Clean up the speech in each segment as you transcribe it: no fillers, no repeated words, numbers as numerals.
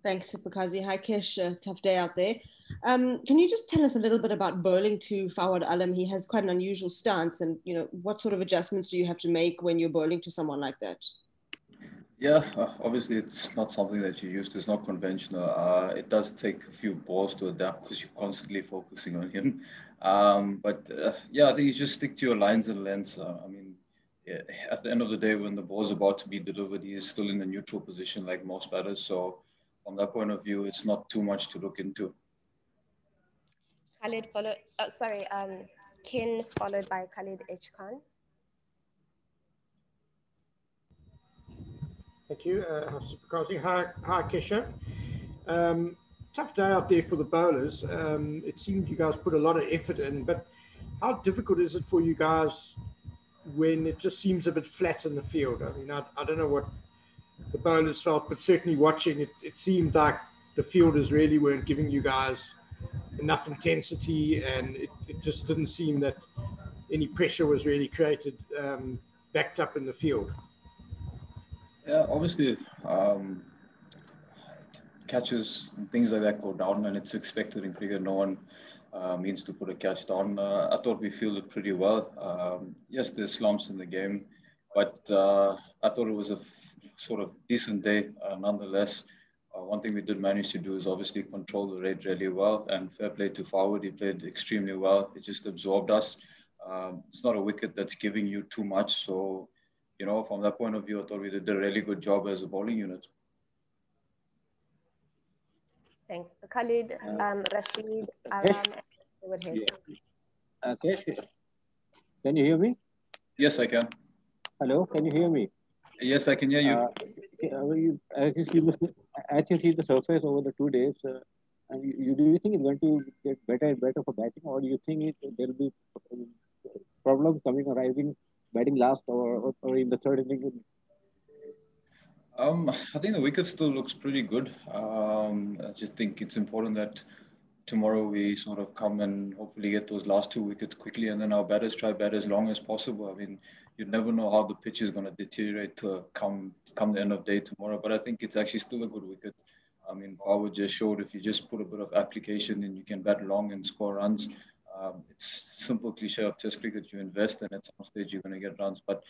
Thanks, Sipakazi. Hi, Kish. Tough day out there. Can you just tell us a little bit about bowling to Fawad Alam? He has quite an unusual stance, and what sort of adjustments do you have to make when you're bowling to someone like that? Yeah, obviously it's not something that you're used to. It's not conventional. It does take a few balls to adapt because you're constantly focusing on him. But yeah, I think you just stick to your lines and lengths. I mean, yeah, at the end of the day, when the ball's about to be delivered, he is still in a neutral position like most batters. So from that point of view, it's not too much to look into. Khalid followed, Ken followed by Khalid H. Khan. Thank you. Hi, Kesha. Tough day out there for the bowlers. It seemed you guys put a lot of effort in, but how difficult is it for you guys when it just seems a bit flat in the field? I mean, I don't know what the bowlers felt, but certainly watching it, it seemed like the fielders really weren't giving you guys enough intensity, and it just didn't seem that any pressure was really created backed up in the field. Yeah, obviously, catches and things like that go down, and it's expected in cricket. No one means to put a catch down. I thought we fielded pretty well. Yes, there's slumps in the game, but I thought it was a sort of decent day nonetheless. One thing we did manage to do is obviously control the rate really well, and fair play to Fawad. He played extremely well. It just absorbed us. It's not a wicket that's giving you too much. So, from that point of view, I thought we did a really good job as a bowling unit. Thanks. Khalid, Rashid, Aram, and His. Kesh, can you hear me? Yes, I can. Hello, can you hear me? Yes, I can hear you. As you see the surface over the 2 days, do you think it's going to get better and better for batting, or do you think there will be problems arising batting last or in the third inning? I think the wicket still looks pretty good. I just think it's important that tomorrow we sort of come and hopefully get those last 2 wickets quickly, and then our batters try bat as long as possible. I mean, you never know how the pitch is going to deteriorate to come the end of day tomorrow, but I think it's actually still a good wicket. I mean, Fawad just showed if you just put a bit of application and you can bat long and score runs. It's simple cliche of Test cricket. You invest, and at some stage you're going to get runs. But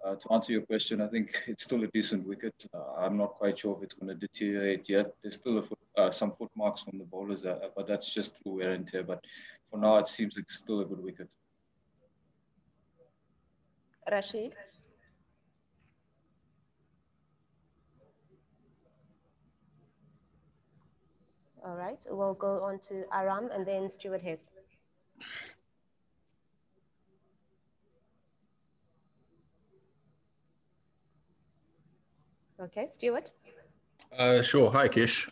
to answer your question, I think it's still a decent wicket. I'm not quite sure if it's going to deteriorate yet. There's still some foot marks from the bowlers, but that's just through wear and tear. But for now, it seems like it's still a good wicket. Rashid? All right, we'll go on to Aram and then Stuart Hess. Okay, Stuart. Sure. Hi, Kish.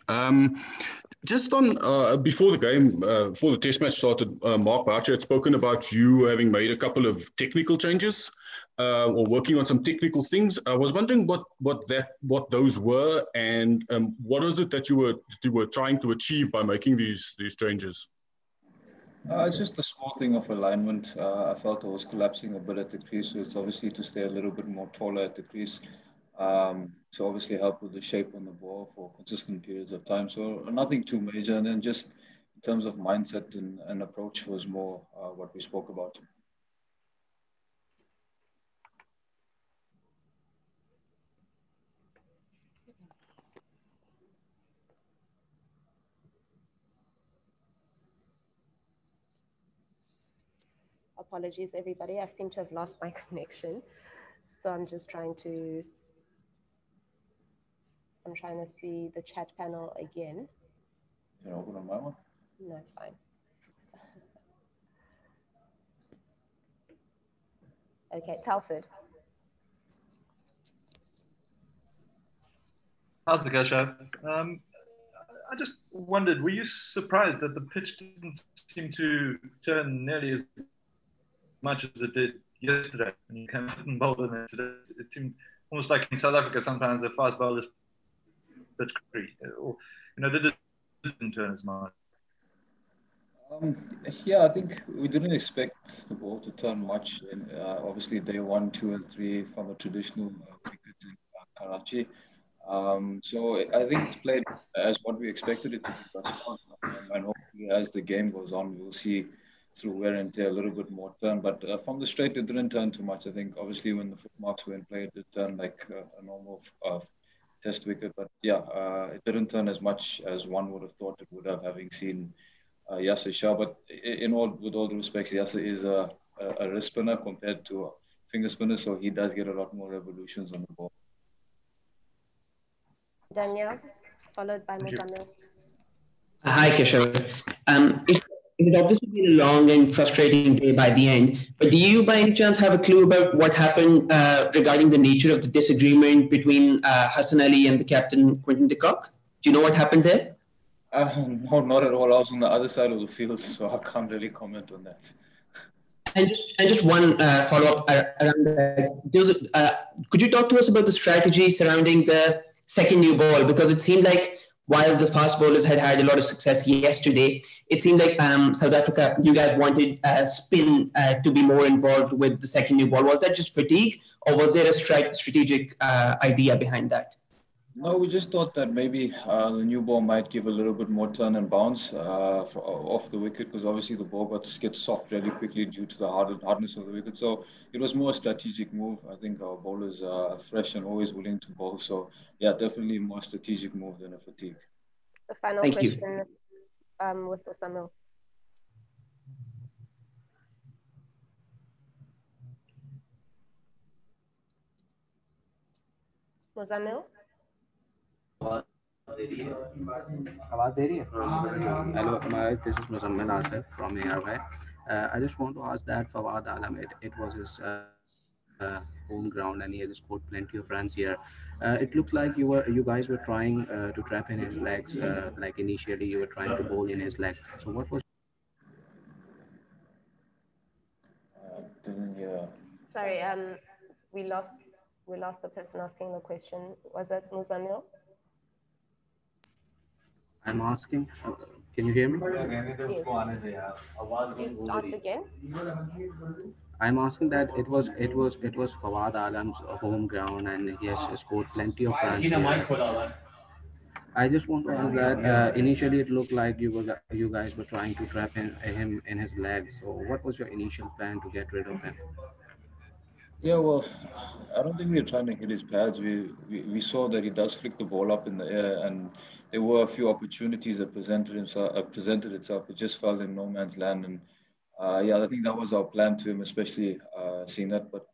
Just on before the game, before the test match started, Mark Boucher had spoken about you having made a couple of technical changes or working on some technical things. I was wondering what those were, and what is it that you were trying to achieve by making these changes? It's just a small thing of alignment. I felt I was collapsing a bit at the crease, so it's obviously to stay a little bit more taller at the crease. To obviously help with the shape on the ball for consistent periods of time. So nothing too major. And then just in terms of mindset and approach was more what we spoke about. Apologies, everybody. I seem to have lost my connection. So I'm trying to see the chat panel again. Can I open on my one? No, it's fine. Okay, Telford. How's it go, Chef? I just wondered, were you surprised that the pitch didn't seem to turn nearly as much as it did yesterday when you came out and bowled in it today? It seemed almost like in South Africa sometimes the fast bowlers bit creepy, or they didn't turn as much. Yeah, I think we didn't expect the ball to turn much. Obviously, day 1, 2, and 3 from a traditional cricket in Karachi. So I think it's played as what we expected it to be thus far. And hopefully, as the game goes on, we'll see through wear and tear a little bit more turn. But from the straight, it didn't turn too much. I think obviously when the footmarks were in play, it did turn like a normal test wicket. But yeah, it didn't turn as much as one would have thought it would have, having seen Yasser Shah. But with all due respect, Yasser is a wrist spinner compared to a finger spinner, so he does get a lot more revolutions on the ball. Danielle, followed by Muzamil. Hi, Keshav. It had obviously been a long and frustrating day by the end, but do you by any chance have a clue about what happened regarding the nature of the disagreement between Hassan Ali and the captain, Quinton de Kock? Do you know what happened there? No, not at all. I was on the other side of the field, so I can't really comment on that. And just one follow-up around that. Could you talk to us about the strategy surrounding the second new ball? Because it seemed like while the fast bowlers had a lot of success yesterday, it seemed like South Africa, you guys wanted spin to be more involved with the second new ball. Was that just fatigue, or was there a strategic idea behind that? No, we just thought that maybe the new ball might give a little bit more turn and bounce off the wicket, because obviously the ball gets soft really quickly due to the hardness of the wicket. So it was more a strategic move. I think our bowlers are fresh and always willing to bowl. So yeah, definitely more strategic move than a fatigue. The final question with Muzamil. Muzamil? Hello, this is Muzamil Asif from ARY. I just want to ask that Fawad Alam, it was his home ground and he has scored plenty of runs here. It looks like you guys were trying to trap in his legs. Like initially you were trying to bowl in his leg. So what was? Sorry, we lost the person asking the question. Was that Muzamil? I'm asking. Can you hear me? Yes. Start again. I'm asking that it was Fawad Alam's home ground and he has scored plenty of runs here. I just want to ask that initially it looked like you guys were trying to trap him in his legs. So what was your initial plan to get rid of him? Yeah, well, I don't think we were trying to hit his pads. We saw that he does flick the ball up in the air, and there were a few opportunities that presented itself. It just fell in no man's land, and yeah, I think that was our plan to him, especially seeing that. But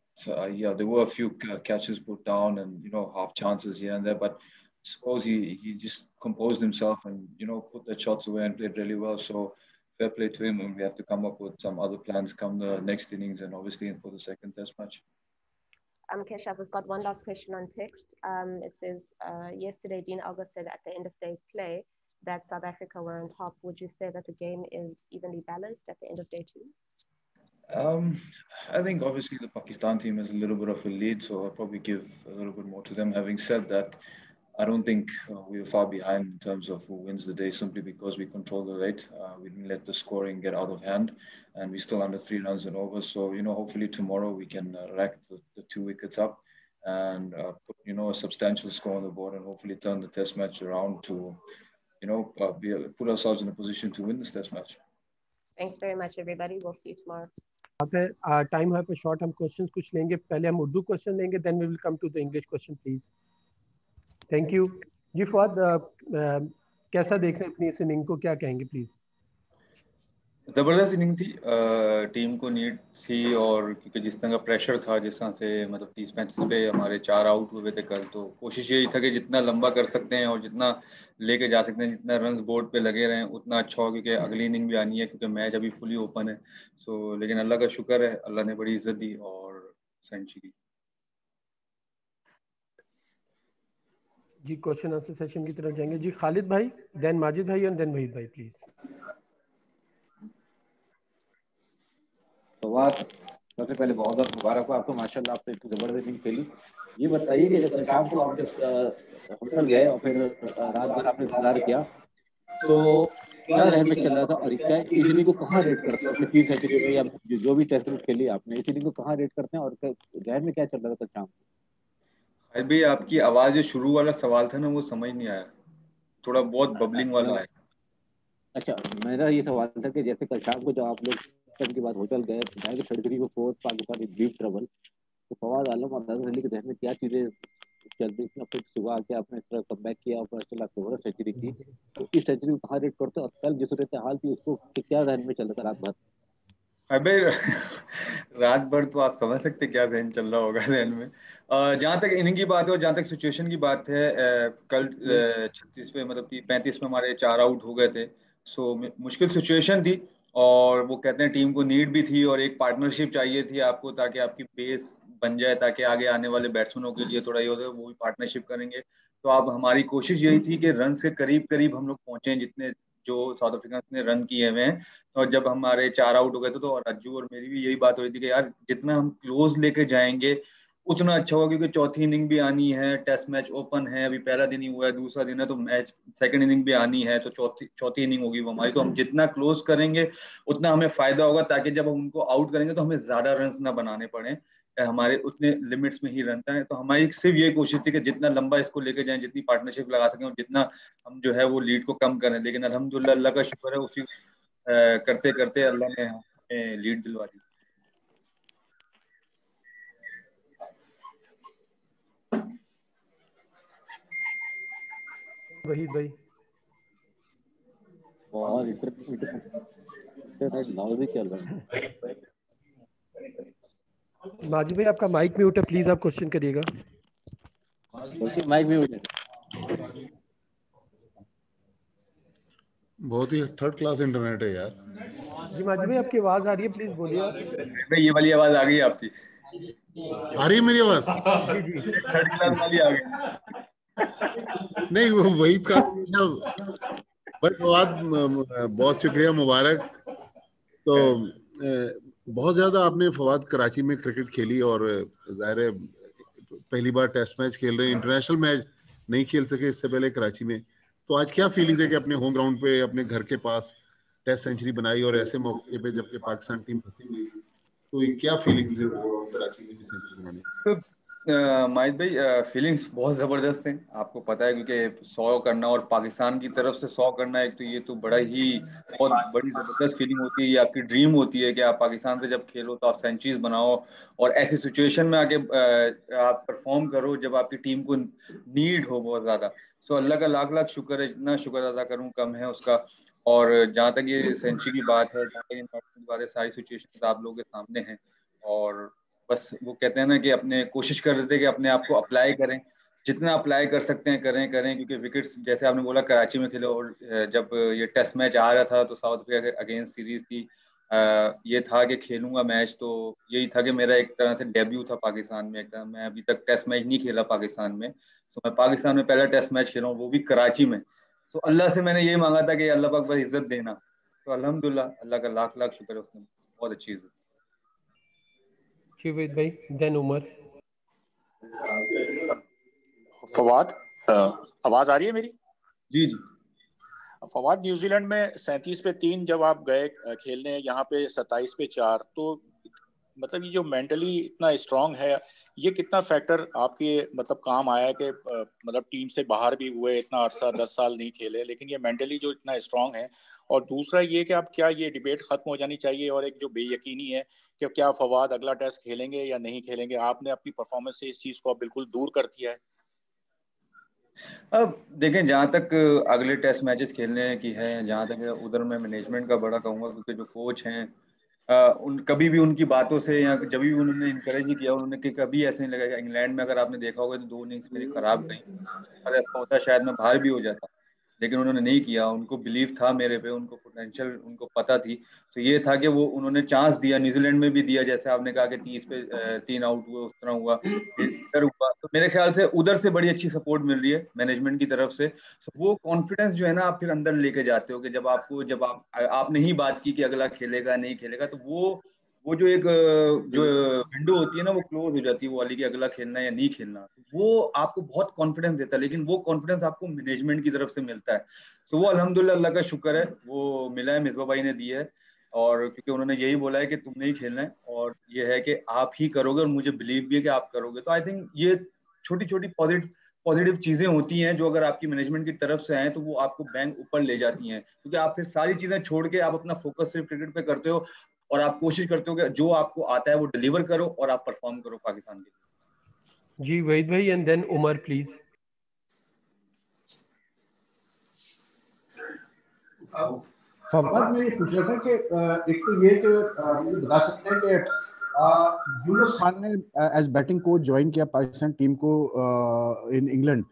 yeah, there were a few catches put down, and half chances here and there. But I suppose he just composed himself and put the shots away and played really well. So fair play to him, and we have to come up with some other plans come the next innings and obviously for the second test match. Keshav, we've got one last question on text. It says, yesterday Dean Elgar said at the end of day's play that South Africa were on top. Would you say that the game is evenly balanced at the end of day 2? I think obviously the Pakistan team has a little bit of a lead, so I'll probably give a little bit more to them. Having said that, I don't think we were far behind in terms of who wins the day, simply because we control the rate. We didn't let the scoring get out of hand, and we're still under 3 runs and over. So, hopefully tomorrow we can rack the 2 wickets up and put, a substantial score on the board and hopefully turn the test match around to, put ourselves in a position to win this test match. Thanks very much, everybody. We'll see you tomorrow. Time है पे short हम questions कुछ लेंगे. पहले हम Urdu question लेंगे, then we will come to the English question, please. Thank you ji. Fawad, कैसा देख रहे हैं अपनी इस इनिंग को, क्या कहेंगे प्लीज? ज़बरदस्त इनिंग थी, टीम को नीड थी, और क्योंकि जिस तरह का प्रेशर था, जिस तरह से मतलब 30 मैचेस पे हमारे 4 आउट हुए थे कल, तो कोशिश यही था कि जितना लंबा कर सकते हैं और जितना लेके जा सकते हैं, जितना रन्स बोर्ड पे लगे रहें उतना अच्छा हो, क्योंकि अगली इनिंग भी आनी है, क्योंकि मैच अभी फुली ओपन है. सो लेकिन अल्लाह का शुक्र है, अल्लाह ने बड़ी इज्जत दी और सेंचुरी. जी क्वेश्चन आंसर सेशन की तरफ जाएंगे. जी खालिद भाई, देन माजिद भाई एंड देन वहीद भाई, प्लीज. तो सबसे पहले बहुत बहुत मुबारक हो आपको, माशाल्लाह आपने इतनी जबरदस्त इनिंग खेली. ये बताइए कि जब शाम को आप जब होटल गए और फिर रात भर आपने इंतजार किया, तो क्या जहन में चल रहा था और क्या इस इनिंग को कहाँ रेट करते हैं? अपने 3 सेंचुरी में या जो भी टेस्ट मैच खेली आपने, इस इनिंग को कहाँ रेट करते हैं और जहन में क्या चल रहा था शाम को? भाई आपकी आवाज जो शुरू वाला सवाल था ना वो समझ नहीं आया, थोड़ा बहुत बबलिंग वाला आया। अच्छा, मेरा ये सवाल था कि जैसे कल शाम को जब आप लोग के बाद होटल गए, 33 को 4 पाकिस्तान इन डीप ट्रबल, तो फवाद आलम और नाज़िर अली के ज़हन में क्या चीजें चल रही थी? फिर सुबह आके आपने इस तरह कमबैक किया और फर्स्ट लाख ओवर सेंचुरी की, तो इस सेंचुरी को कहाँ रेट करते हो? कल जिस सूरत हाल थी उसको क्या ज़हन में चल रहा था रात भर? अबे रात भर तो आप समझ सकते क्या जहन चल रहा होगा जहन में। जहाँ तक इनिंग की बात है और जहाँ तक सिचुएशन की बात है, कल 36वें मतलब कि 35 में हमारे 4 आउट हो गए थे। सो मुश्किल सिचुएशन थी और वो कहते हैं टीम को नीड भी थी और एक पार्टनरशिप चाहिए थी आपको, ताकि आपकी बेस बन जाए, ताकि आगे आने वाले बैट्समैनों के लिए थोड़ा ये होता है वो भी पार्टनरशिप करेंगे। तो अब हमारी कोशिश यही थी कि रन के करीब करीब हम लोग पहुंचे, जितने जो साउथ अफ्रीका ने रन किए हुए हैं। और जब हमारे 4 आउट हो गए थे तो राजू और मेरी भी यही बात हो रही थी कि यार जितना हम क्लोज लेके जाएंगे उतना अच्छा होगा, क्योंकि चौथी इनिंग भी आनी है, टेस्ट मैच ओपन है, अभी पहला दिन ही हुआ है, दूसरा दिन है, तो मैच सेकंड इनिंग भी आनी है, तो चौथी इनिंग होगी वो हमारी। तो हम जितना क्लोज करेंगे उतना हमें फायदा होगा, ताकि जब हम उनको आउट करेंगे तो हमें ज्यादा रन ना बनाने पड़े, हमारे उतने लिमिट्स में ही रन है। तो हमारी सिर्फ ये कोशिश थी कि जितना लंबा इसको लेके जाएं, जितनी पार्टनरशिप लगा सकें और जितना हम जो है वो लीड को कम करें। लेकिन अल्हम्दुलिल्लाह अल्लाह का शुक्र है, उसी करते करते अल्लाह ने हमें लीड दिलवा दी। वहीद भाई और इंटरनेट लाउड ही चल रहा है। माजिद भाई आपका माइक म्यूट है, प्लीज आप क्वेश्चन करिएगा। माइक म्यूट है। बहुत ही थर्ड क्लास इंटरनेट है यार। जी माजिद भाई आपकी आवाज आ रही है, प्लीज बोलिए आप। ये वाली आवाज आ गई आपकी? आ रही है मेरी आवाज? जी जी थर्ड क्लास वाली आ गई। नहीं, वो वही का फवाद, बहुत शुक्रिया, मुबारक। तो बहुत ज्यादा आपने फवाद कराची में क्रिकेट खेली और जाहिर है पहली बार टेस्ट मैच खेल रहे हैं, इंटरनेशनल मैच नहीं खेल सके इससे पहले कराची में। तो आज क्या फीलिंग्स है कि अपने होम ग्राउंड पे अपने घर के पास टेस्ट सेंचुरी बनाई और ऐसे मौके पे जबकि पाकिस्तान टीम फंसी हुई, तो ये क्या फीलिंग्स है कराची में सेंचुरी बनाने? तो माहिद भाई फीलिंग्स बहुत ज़बरदस्त हैं, आपको पता है, क्योंकि 100 करना और पाकिस्तान की तरफ से 100 करना, एक तो ये तो बड़ा ही बहुत बड़ी ज़बरदस्त फीलिंग होती है। ये आपकी ड्रीम होती है कि आप पाकिस्तान से जब खेलो तो आप सेंचुरीज बनाओ और ऐसी सिचुएशन में आके आप परफॉर्म करो जब आपकी टीम को नीड हो बहुत ज़्यादा। सो अल्लाह का लाख लाख शुक्र है, जितना शुक्र अदा करूँ कम है उसका। और जहाँ तक ये सेंचुरी की बात है, जहाँ तक इंपॉर्टेंट बात है, सारी सिचुएशन आप लोगों के सामने हैं। और बस वो कहते हैं ना कि अपने कोशिश कर रहे थे कि अपने आप को अप्लाई करें, जितना अप्लाई कर सकते हैं करें करें, क्योंकि विकेट्स जैसे आपने बोला कराची में खेले, और जब ये टेस्ट मैच आ रहा था तो साउथ अफ्रीका के अगेंस्ट सीरीज थी, ये था कि खेलूंगा मैच, तो यही था कि मेरा एक तरह से डेब्यू था पाकिस्तान में। एक तरह मैं अभी तक टेस्ट मैच नहीं खेला पाकिस्तान में, तो मैं पाकिस्तान में पहला टेस्ट मैच खेला हूँ, वो भी कराची में। तो अल्लाह से मैंने ये मांगा था कि अल्लाह पाक बस इज्जत देना, तो अल्हम्दुलिल्लाह अल्लाह का लाख लाख शुक्र है, उसने बहुत अच्छी इज्जत। शिवेद भाई देन उमर। फवाद आवाज आ रही है मेरी? जी जी। फवाद, न्यूजीलैंड में 37 पे 3 जब आप गए खेलने, यहाँ पे 27 पे 4, तो मतलब ये जो मेंटली इतना स्ट्रांग है, ये कितना फैक्टर आपके मतलब काम आया कि मतलब टीम से बाहर भी हुए, इतना अरसा 10 साल नहीं खेले, लेकिन ये मेंटली जो इतना स्ट्रांग है। और दूसरा ये कि आप क्या ये डिबेट खत्म हो जानी चाहिए, और एक जो बेयकीनी है कि क्या फवाद अगला टेस्ट खेलेंगे या नहीं खेलेंगे, आपने अपनी परफॉर्मेंस से इस चीज़ को बिल्कुल दूर कर दिया है। अब देखें, जहाँ तक अगले टेस्ट मैचेस खेलने की है, जहाँ तक उधर मैं मैनेजमेंट का बड़ा कहूँगा, क्योंकि जो कोच हैं उन कभी भी उनकी बातों से या जब भी उन्होंने इनकरेज ही किया उन्होंने, कि कभी ऐसे नहीं लगा। इंग्लैंड में अगर आपने देखा होगा तो 2 इनिंग्स मेरी खराब गई, अगर ऐसा होता शायद मैं बाहर भी हो जाता, लेकिन उन्होंने नहीं किया। उनको बिलीव था मेरे पे, उनको पोटेंशियल उनको पता थी। तो ये था कि वो उन्होंने चांस दिया, न्यूजीलैंड में भी दिया, जैसे आपने कहा कि 30 पे 3 आउट हुए, उस तरह हुआ, इधर हुआ। तो मेरे ख्याल से उधर से बड़ी अच्छी सपोर्ट मिल रही है मैनेजमेंट की तरफ से। वो कॉन्फिडेंस जो है ना, आप फिर अंदर लेके जाते हो कि जब आपने ही बात की कि अगला खेलेगा नहीं खेलेगा, तो वो जो एक जो विंडो होती है ना, वो क्लोज हो जाती है, वो वाली कि अगला खेलना है या नहीं खेलना, वो आपको बहुत कॉन्फिडेंस देता है। लेकिन वो कॉन्फिडेंस आपको मैनेजमेंट की तरफ से मिलता है। सो वो अल्हम्दुलिल्लाह अल्लाह का शुक्र है, वो मिला है, मिसबा भाई ने दिया है। और क्योंकि उन्होंने यही बोला है कि तुमने ही खेलना है, और ये है कि आप ही करोगे, और मुझे बिलीव भी है कि आप करोगे। तो आई थिंक ये छोटी छोटी पॉजिटिव चीजें होती हैं जो अगर आपकी मैनेजमेंट की तरफ से आए तो वो आपको बैंक ऊपर ले जाती हैं, क्योंकि आप फिर सारी चीजें छोड़ के आप अपना फोकस सिर्फ क्रिकेट पे करते हो और आप कोशिश करते हो कि जो आपको आता है वो डिलीवर करो और आप परफॉर्म करो पाकिस्तान के लिए। जी वहीद भाई and then Umar please. Fawad मैं ये पूछ रहा था कि एक तो ये कि मुझे बता सकते हैं कि यूनुस खान ने एज बैटिंग कोच ज्वाइन किया पाकिस्तान टीम को इन इंग्लैंड,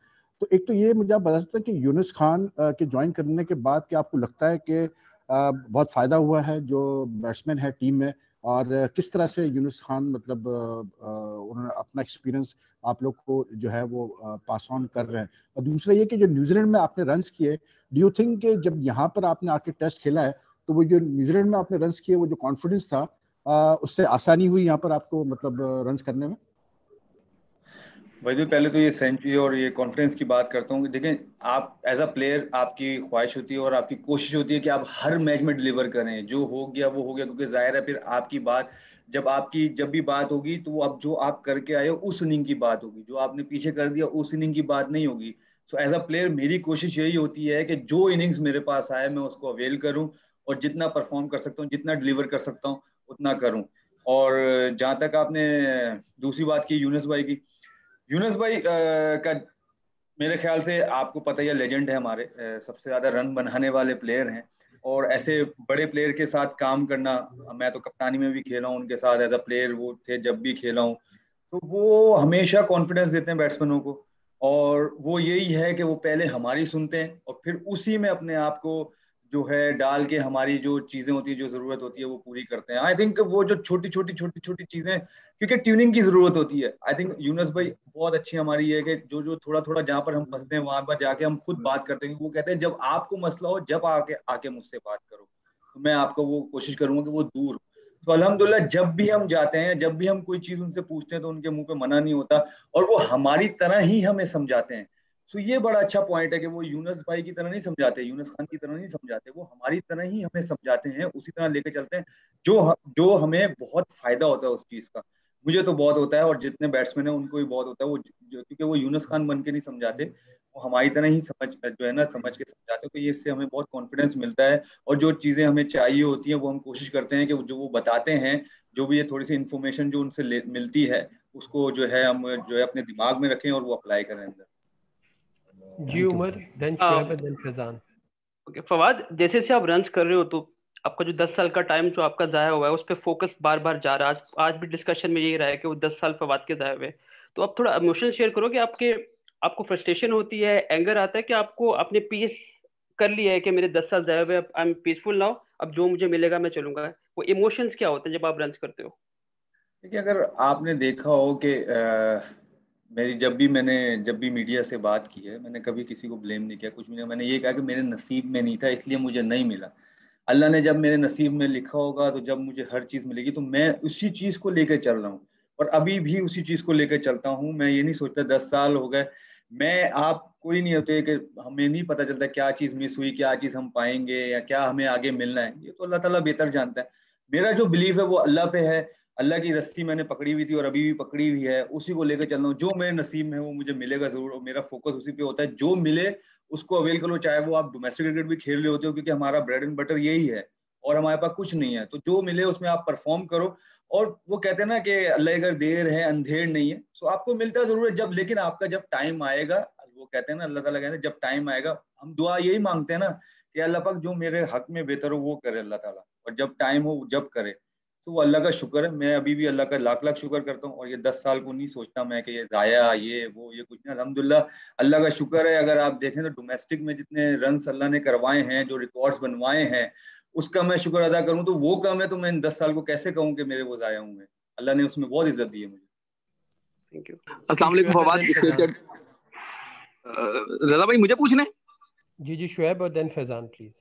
तो एक तो ये मुझे आप बता सकते हैं कि यूनुस खान के ज्वाइन करने के बाद क्या आपको लगता है कि बहुत फ़ायदा हुआ है जो बैट्समैन है टीम में, और किस तरह से यूनुस खान मतलब उन्होंने अपना एक्सपीरियंस आप लोग को जो है वो पास ऑन कर रहे हैं। और दूसरा ये कि जो न्यूजीलैंड में आपने रन्स किए, डू यू थिंक कि जब यहाँ पर आपने आके टेस्ट खेला है तो वो जो न्यूजीलैंड में आपने रन्स किए वो जो कॉन्फिडेंस था उससे आसानी हुई यहाँ पर आपको मतलब रन्स करने में? भाई तो पहले तो ये सेंचुरी और ये कॉन्फिडेंस की बात करता हूँ। देखें, आप एज अ प्लेयर आपकी ख्वाहिश होती है और आपकी कोशिश होती है कि आप हर मैच में डिलीवर करें, जो हो गया वो हो गया, क्योंकि जाहिर है फिर आपकी बात जब भी बात होगी तो अब जो आप करके आए हो उस इनिंग की बात होगी, जो आपने पीछे कर दिया उस इनिंग की बात नहीं होगी। सो एज अ प्लेयर मेरी कोशिश यही होती है कि जो इनिंग्स मेरे पास आए मैं उसको अवेल करूँ और जितना परफॉर्म कर सकता हूँ, जितना डिलीवर कर सकता हूँ उतना करूँ। और जहाँ तक आपने दूसरी बात की यूनुस भाई की, यूनुस भाई का मेरे ख्याल से आपको पता ही है लेजेंड है, हमारे सबसे ज्यादा रन बनाने वाले प्लेयर हैं, और ऐसे बड़े प्लेयर के साथ काम करना, मैं तो कप्तानी में भी खेला हूँ उनके साथ एज अ प्लेयर, वो थे जब भी खेला हूँ, तो वो हमेशा कॉन्फिडेंस देते हैं बैट्समैनों को, और वो यही है कि वो पहले हमारी सुनते हैं और फिर उसी में अपने आप को जो है डाल के हमारी जो चीजें होती है, जो जरूरत होती है वो पूरी करते हैं। आई थिंक वो जो छोटी छोटी चीजें, क्योंकि ट्यूनिंग की जरूरत होती है। आई थिंक यूनुस भाई बहुत अच्छी हमारी है कि जो थोड़ा जहाँ पर हम फंसते हैं वहां पर जाके हम खुद बात करते हैं। वो कहते हैं जब आपको मसला हो जब आके मुझसे बात करो, तो मैं आपको वो कोशिश करूंगा कि वो दूर। तो अल्हम्दुलिल्लाह जब भी हम जाते हैं, जब भी हम कोई चीज उनसे पूछते हैं तो उनके मुंह पे मना नहीं होता और वो हमारी तरह ही हमें समझाते हैं। सो ये बड़ा अच्छा पॉइंट है कि वो यूनुस भाई की तरह नहीं समझाते, यूनुस खान की तरह नहीं समझाते, वो हमारी तरह ही हमें समझाते हैं, उसी तरह लेके चलते हैं, जो हमें बहुत फायदा होता है उस चीज का। मुझे तो बहुत होता है और जितने बैट्समैन हैं उनको भी बहुत होता है, वो क्योंकि वो यूनुस खान बन के नहीं समझाते, वो हमारी तरह ही समझ के समझाते, तो ये इससे हमें बहुत कॉन्फिडेंस मिलता है। और जो चीजें हमें चाहिए होती हैं वो हम कोशिश करते हैं कि जो वो बताते हैं, जो भी ये थोड़ी सी इन्फॉर्मेशन जो उनसे मिलती है, उसको जो है हम जो है अपने दिमाग में रखें और वो अप्लाई करें अंदर। Ji Umar, then Shoaib, then Faizan. Okay Fawad, जैसे जैसे आप रन्स कर रहे हो तो आपका जो 10 साल का टाइम जो आपका जाया हुआ है उस पर फोकस बार बार जा रहा है। आज भी डिस्कशन में यही रहा है कि वो 10 साल फवाद के जाए हुए। तो आप थोड़ा इमोशन शेयर करो कि आपको फ्रस्ट्रेशन होती है, एंगर आता है कि आपको अपने पीस कर लिया है कि मेरे 10 साल जाए हुए, आई एम पीसफुल नाउ, अब जो मुझे मिलेगा मैं चलूंगा। वो इमोशंस क्या होते हैं जब आप रन्स करते हो? देखिए, अगर आपने देखा हो कि जब भी मीडिया से बात की है, मैंने कभी किसी को ब्लेम नहीं किया, कुछ भी नहीं। मैंने ये कहा कि मेरे नसीब में नहीं था इसलिए मुझे नहीं मिला। अल्लाह ने जब मेरे नसीब में लिखा होगा तो जब मुझे हर चीज़ मिलेगी, तो मैं उसी चीज़ को लेकर चल रहा हूँ और अभी भी उसी चीज़ को लेकर चलता हूँ। मैं ये नहीं सोचता 10 साल हो गए, आप कोई नहीं होते कि हमें नहीं पता चलता क्या चीज़ मिस हुई, क्या चीज़ हम पाएंगे या क्या हमें आगे मिलना है। ये तो अल्लाह ताला बेहतर जानता है। मेरा जो बिलीव है वो अल्लाह पे है, अल्लाह की रस्सी मैंने पकड़ी हुई थी और अभी भी पकड़ी हुई है, उसी को लेकर चल रहा हूँ। जो मेरे नसीब में है वो मुझे मिलेगा जरूर और मेरा फोकस उसी पे होता है। जो मिले उसको अवेल करो, चाहे वो आप डोमेस्टिक क्रिकेट भी खेल रहे होते हो, क्योंकि हमारा ब्रेड एंड बटर यही है और हमारे पास कुछ नहीं है। तो जो मिले उसमें आप परफॉर्म करो। और वो कहते हैं ना कि अल्लाह अगर देर है अंधेर नहीं है, सो आपको मिलता जरूर है लेकिन आपका जब टाइम आएगा, वो कहते हैं ना, अल्लाह ताला कहते हैं जब टाइम आएगा, हम दुआ यही मांगते हैं ना कि अल्लाह पाक जो मेरे हक में बेहतर हो वो करे अल्लाह ताला, और जब टाइम हो जब करे। तो वो अल्लाह का शुक्र है, मैं अभी भी अल्लाह का लाख लाख शुक्र करता हूँ। और ये 10 साल को नहीं सोचता मैं कि ये जाया ये कुछ नहीं। अल्हम्दुलिल्लाह अल्लाह का शुक्र है। अगर आप देखें तो डोमेस्टिक में जितने रन्स अल्लाह ने करवाए हैं, जो रिकॉर्ड्स बनवाए हैं, उसका मैं शुक्र अदा करूं तो वो कम है, तो मैं इन 10 साल को कैसे कहूं कि मेरे वो जाया हुए हैं। अल्लाह ने उसमें बहुत इज्जत दी है मुझे। Thank you. अस्सलाम वालेकुम फवाद। रजा भाई मुझे पूछना है? जी जी शुएब और देन फैजान प्लीज।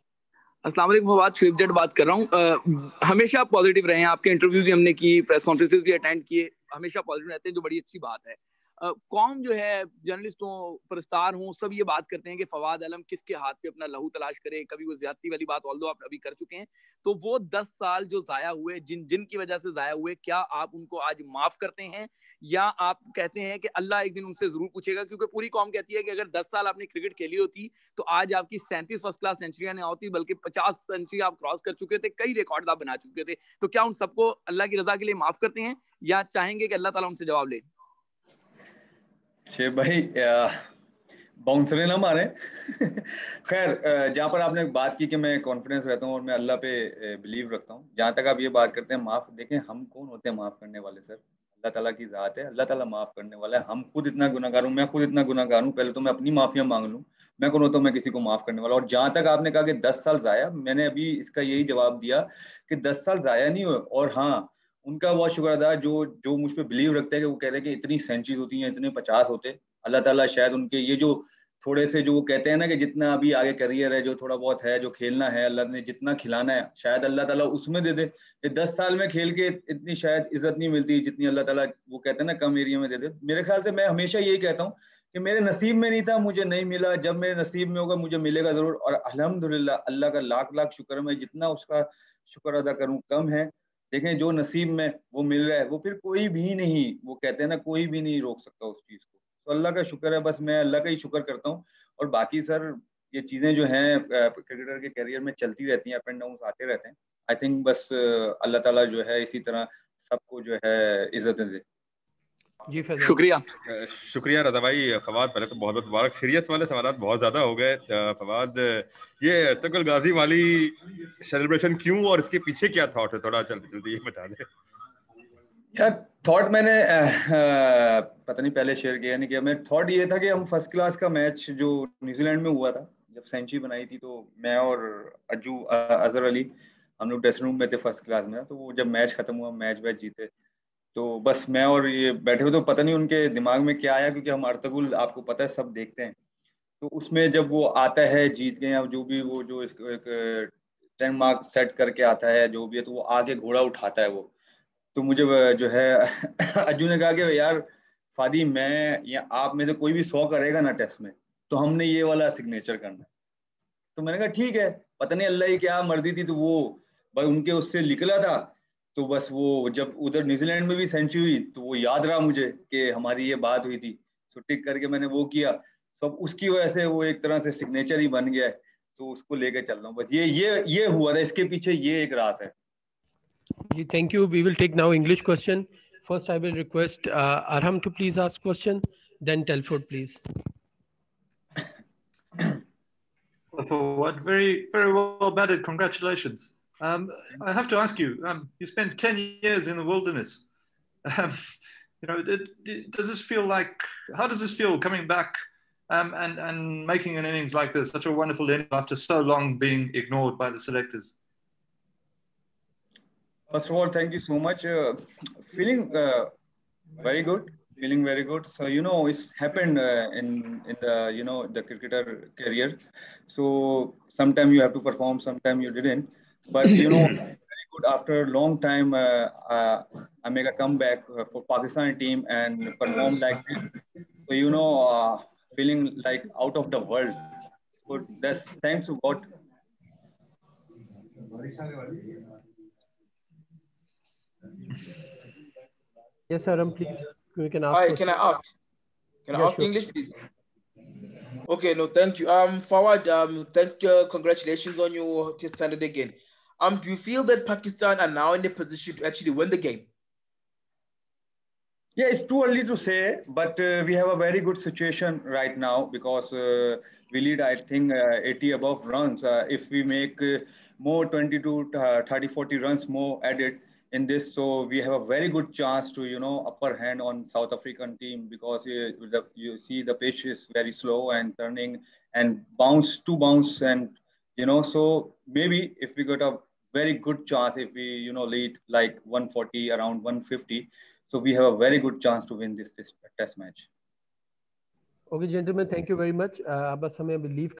अस्सलाम वालेकुम फवाद, शुएब जट बात कर रहा हूँ। हमेशा आप पॉजिटिव रहे हैं, आपके इंटरव्यूज भी हमने की, प्रेस कॉन्फ्रेंसेस भी अटेंड किए, हमेशा पॉजिटिव रहते हैं, जो बड़ी अच्छी बात है। कौम जो है, जर्नलिस्ट हो, प्रस्तार हो, सब ये बात करते हैं कि फवाद आलम किसके हाथ पे अपना लहू तलाश करे। कभी वो ज्यादती वाली बात ऑल्दो आप अभी कर चुके हैं, तो वो 10 साल जो जाया हुए, जिनकी वजह से जाया हुए, क्या आप उनको आज माफ करते हैं या आप कहते हैं कि अल्लाह एक दिन उनसे जरूर पूछेगा? क्योंकि पूरी कौम कहती है कि अगर 10 साल आपने क्रिकेट खेली होती तो आज आपकी 37 फर्स्ट क्लास सेंचुरियां नहीं होती, बल्कि 50 सेंचुरी आप क्रॉस कर चुके थे, कई रिकॉर्ड आप बना चुके थे। तो क्या उन सबको अल्लाह की रजा के लिए माफ करते हैं या चाहेंगे कि अल्लाह ताला उनसे जवाब ले? शेख भाई बाउंसरे ना मारे। खैर, जहाँ पर आपने बात की कि मैं कॉन्फिडेंस रहता हूँ और मैं अल्लाह पे बिलीव रखता हूँ, जहाँ तक आप ये बात करते हैं माफ, देखें हम कौन होते हैं माफ करने वाले सर? अल्लाह ताला की ज़ात है, अल्लाह ताला माफ करने वाला है। हम खुद इतना गुनाहगार हूँ, मैं खुद इतना गुनाहगार हूँ, पहले तो मैं अपनी माफिया मांग लूँ। मैं कौन होता हूँ मैं किसी को माफ करने वाला? और जहाँ तक आपने कहा कि 10 साल जाया, मैंने अभी इसका यही जवाब दिया कि 10 साल जाया नहीं हुए। और हाँ, उनका बहुत शुक्र अदा जो जो मुझ पर बिलीव रखते हैं कि वो कह रहे हैं कि इतनी सेंचुरीज होती हैं, इतने 50 होते। अल्लाह ताला शायद उनके ये जो थोड़े से जो वो कहते हैं ना कि जितना अभी आगे करियर है, जो थोड़ा बहुत है, जो खेलना है, अल्लाह ने जितना खिलाना है, शायद अल्लाह ताला उसमें दे दे। ये 10 साल में खेल के इतनी शायद इज्जत नहीं मिलती जितनी अल्लाह ताला वो कहते हैं ना कम एरिया में दे दे। मेरे ख्याल से मैं हमेशा यही कहता हूँ कि मेरे नसीब में नहीं था, मुझे नहीं मिला, जब मेरे नसीब में होगा मुझे मिलेगा जरूर। और अल्हम्दुलिल्लाह अल्लाह का लाख लाख शुक्र, मैं जितना उसका शुक्र अदा करूँ कम है। देखें जो नसीब में वो मिल रहा है वो फिर कोई भी नहीं, वो कहते हैं ना कोई भी नहीं रोक सकता उस चीज को। तो अल्लाह का शुक्र है, बस मैं अल्लाह का ही शुक्र करता हूँ। और बाकी सर ये चीजें जो हैं क्रिकेटर के करियर में चलती रहती हैं, अप एंड डाउन आते रहते हैं। आई थिंक बस अल्लाह ताला जो है इसी तरह सबको जो है इज्जत दे। जी शुक्रिया। शुक्रिया रजा भाई। फवाद पहले तो बहुत बहुत मुबारक। सीरियस वाले सवाल बहुत ज्यादा हो गए। फवाद, ये अर्तुगरुल गाजी वाली सेलिब्रेशन क्यों और इसके पीछे क्या थॉट है, थोड़ा जल्दी ये बता दे यार। थॉट मैंने पता नहीं पहले शेयर किया नहीं किया। मेरा थॉट ये था कि हम फर्स्ट क्लास का मैच जो न्यूजीलैंड में हुआ था, जब सेंचुरी बनाई थी, तो मैं और अजहर अली हम लोग ड्रेसिंग रूम में थे फर्स्ट क्लास में। तो वो जब मैच खत्म हुआ, मैच वैच जीते, तो बस मैं और ये बैठे हुए, तो पता नहीं उनके दिमाग में क्या आया, क्योंकि हम अर्तुगरुल आपको पता है सब देखते हैं। तो उसमें जब वो आता है जीत के, या जो भी वो जो इसको एक 10 मार्क सेट करके आता है जो भी है, तो वो आगे घोड़ा उठाता है वो। तो मुझे जो है अज्जू ने कहा कि यार फादी, मैं या आप में से कोई भी 100 करेगा ना टेस्ट में, तो हमने ये वाला सिग्नेचर करना है। तो मैंने कहा ठीक है, पता नहीं अल्लाह की क्या मर्जी थी, तो वो भाई उनके उससे निकला था। तो बस वो जब उधर न्यूजीलैंड में भी सेंचुरी हुई, तो वो याद रहा मुझे कि हमारी ये बात हुई थी। सो टिक करके मैंने वो किया, सब उसकी वजह से वो एक तरह से सिग्नेचर ही बन गया है। तो उसको लेकर चल रहा हूँ बस। ये हुआ था, इसके पीछे ये एक राज है। Thank you. We will take now English question. First, I will request Arham to please ask question. Then Telford, please. What very very well batted. Congratulations. I have to ask you. You spent 10 years in the wilderness. You know, does this feel like? How does this feel coming back and making an innings like this? Such a wonderful innings after so long being ignored by the selectors. First of all, thank you so much. Feeling very good. Feeling very good. So it's happened in the the cricketer career. So sometimes you have to perform, sometimes you didn't. But very good. After a long time, I make a comeback for Pakistan team and perform like this. So feeling like out of the world. So that's thanks to God. Yes, Aram, please. You can ask. Hi, can I ask? Can I ask sure. English, please? Okay, no, thank you. Fawad, thank you. Congratulations on your test standard again. Do you feel that Pakistan are now in the position to actually win the game? Yeah, it's too early to say, but we have a very good situation right now because we lead, I think, 80 above runs. If we make more 20 to 30, 40 runs more added in this, so we have a very good chance to, upper hand on South African team, because you see the pitch is very slow and turning and bounce to bounce, and, so maybe if we got a very good chance, if we, lead like 140, around 150, so we have a very good chance to win this test match. Okay, gentlemen, thank you very much. Bas hame leave